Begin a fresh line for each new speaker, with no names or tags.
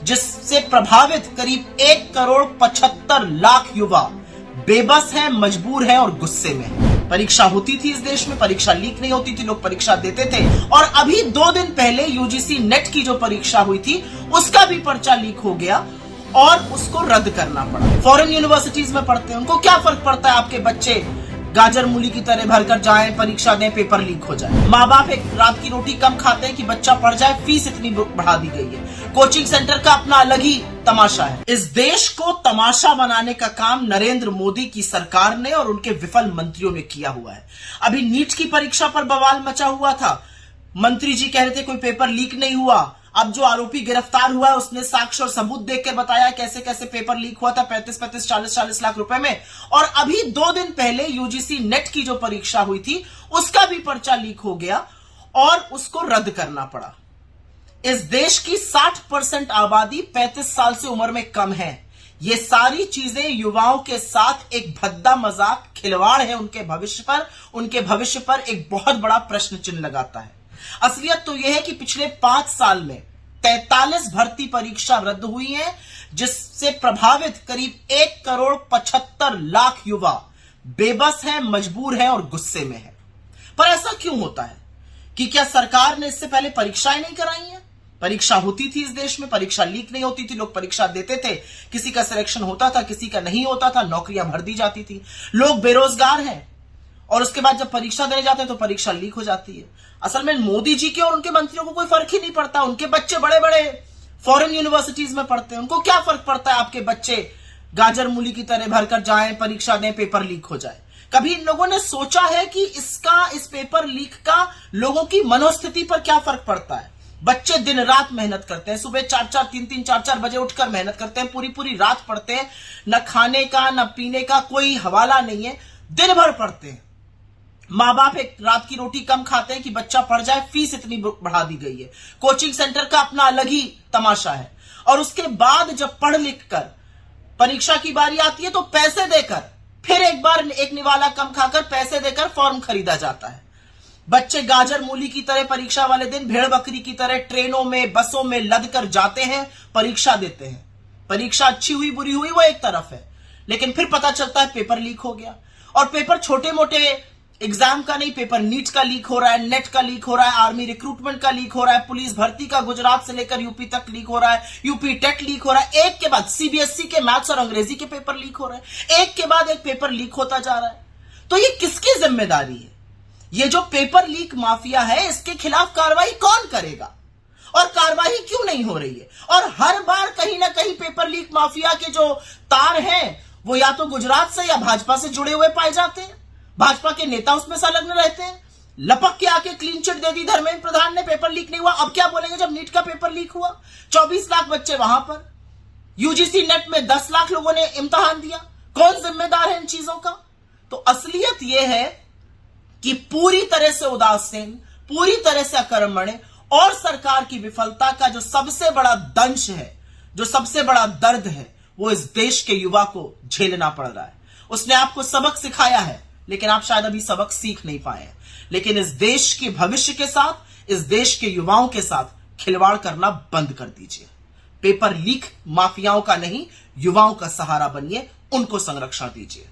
जिससे प्रभावित करीब 1,75,00,000 युवा बेबस हैं, मजबूर हैं और गुस्से में हैं। परीक्षा होती थी इस देश में, परीक्षा लीक नहीं होती थी, लोग परीक्षा देते थे। और अभी 2 दिन पहले यूजीसी नेट की जो परीक्षा हुई थी उसका भी पर्चा लीक हो गया और उसको रद्द करना पड़ा। फॉरेन यूनिवर्सिटीज में पढ़ते हैं, उनको क्या फर्क पड़ता है आपके बच्चे गाजर मूली की तरह भरकर जाएं, परीक्षा दें, पेपर लीक हो जाए। माँ बाप एक रात की रोटी कम खाते हैं कि बच्चा पढ़ जाए, फीस इतनी बढ़ा दी गई है। कोचिंग सेंटर का अपना अलग ही तमाशा है। इस देश को तमाशा बनाने का काम नरेंद्र मोदी की सरकार ने और उनके विफल मंत्रियों ने किया हुआ है। अभी नीट की परीक्षा पर बवाल मचा हुआ था, मंत्री जी कह रहे थे कोई पेपर लीक नहीं हुआ। अब जो आरोपी गिरफ्तार हुआ है उसने साक्ष्य और सबूत देखकर बताया कैसे कैसे पेपर लीक हुआ था 35-35, 40-40 लाख रुपए में। और अभी 2 दिन पहले यूजीसी नेट की जो परीक्षा हुई थी उसका भी पर्चा लीक हो गया और उसको रद्द करना पड़ा। इस देश की 60% आबादी 35 साल से उम्र में कम है। ये सारी चीजें युवाओं के साथ एक भद्दा मजाक, खिलवाड़ है उनके भविष्य पर एक बहुत बड़ा प्रश्न चिन्ह लगाता है। असलियत तो यह है कि पिछले 5 साल में 43 भर्ती परीक्षा रद्द हुई है, जिससे प्रभावित करीब 1,75,00,000 युवा बेबस हैं, मजबूर हैं और गुस्से में हैं। पर ऐसा क्यों होता है कि क्या सरकार ने इससे पहले परीक्षाएं नहीं कराई हैं? परीक्षा होती थी इस देश में, परीक्षा लीक नहीं होती थी, लोग परीक्षा देते थे, किसी का सिलेक्शन होता था, किसी का नहीं होता था, नौकरियां भर दी जाती थी। लोग बेरोजगार हैं और उसके बाद जब परीक्षा देने जाते हैं तो परीक्षा लीक हो जाती है। असल में मोदी जी के और उनके मंत्रियों को कोई फर्क ही नहीं पड़ता। उनके बच्चे बड़े बड़े फॉरेन यूनिवर्सिटीज में पढ़ते हैं, उनको क्या फर्क पड़ता है आपके बच्चे गाजर मूली की तरह भरकर जाएं, परीक्षा दें, पेपर लीक हो जाए। कभी इन लोगों ने सोचा है कि इस पेपर लीक का लोगों की मनोस्थिति पर क्या फर्क पड़ता है? बच्चे दिन रात मेहनत करते हैं, सुबह 4-4, 3-3, 4-4 बजे उठकर मेहनत करते हैं, पूरी रात पढ़ते हैं, न खाने का न पीने का कोई हवाला नहीं है, दिन भर पढ़ते हैं। माँ बाप एक रात की रोटी कम खाते हैं कि बच्चा पढ़ जाए, फीस इतनी बढ़ा दी गई है। कोचिंग सेंटर का अपना अलग ही तमाशा है। और उसके बाद जब पढ़ लिख कर परीक्षा की बारी आती है तो पैसे देकर फिर एक बार एक निवाला कम खाकर पैसे देकर फॉर्म खरीदा जाता है। बच्चे गाजर मूली की तरह परीक्षा वाले दिन भेड़ बकरी की तरह ट्रेनों में, बसों में लद कर जाते हैं, परीक्षा देते हैं। परीक्षा अच्छी हुई बुरी हुई वो एक तरफ है, लेकिन फिर पता चलता है पेपर लीक हो गया। और पेपर छोटे मोटे एग्जाम का नहीं, पेपर नीट का लीक हो रहा है, नेट का लीक हो रहा है, आर्मी रिक्रूटमेंट का लीक हो रहा है, पुलिस भर्ती का गुजरात से लेकर यूपी तक लीक हो रहा है, यूपी टेट लीक हो रहा है। एक के बाद सीबीएसई के मैथ्स और अंग्रेजी के पेपर लीक हो रहे हैं, एक के बाद एक पेपर लीक होता जा रहा है। तो ये किसकी जिम्मेदारी है? ये जो पेपर लीक माफिया है, इसके खिलाफ कार्रवाई कौन करेगा और कार्रवाई क्यों नहीं हो रही है? और हर बार कहीं ना कहीं पेपर लीक माफिया के जो तार हैं वो या तो गुजरात से या भाजपा से जुड़े हुए पाए जाते हैं। भाजपा के नेता उसमें संलग्न रहते हैं। लपक के आके क्लीन चिट दे दी धर्मेंद्र प्रधान ने, पेपर लीक नहीं हुआ। अब क्या बोलेंगे जब नीट का पेपर लीक हुआ? 24 लाख बच्चे वहां पर, यूजीसी नेट में 10 लाख लोगों ने इम्तिहान दिया। कौन जिम्मेदार है इन चीजों का? तो असलियत यह है कि पूरी तरह से उदासीन, पूरी तरह से अकर्मण्य और सरकार की विफलता का जो सबसे बड़ा दंश है, जो सबसे बड़ा दर्द है, वो इस देश के युवा को झेलना पड़ रहा है। उसने आपको सबक सिखाया है, लेकिन आप शायद अभी सबक सीख नहीं पाए हैं। लेकिन इस देश के भविष्य के साथ, इस देश के युवाओं के साथ खिलवाड़ करना बंद कर दीजिए। पेपर लीक माफियाओं का नहीं, युवाओं का सहारा बनिए, उनको संरक्षण दीजिए।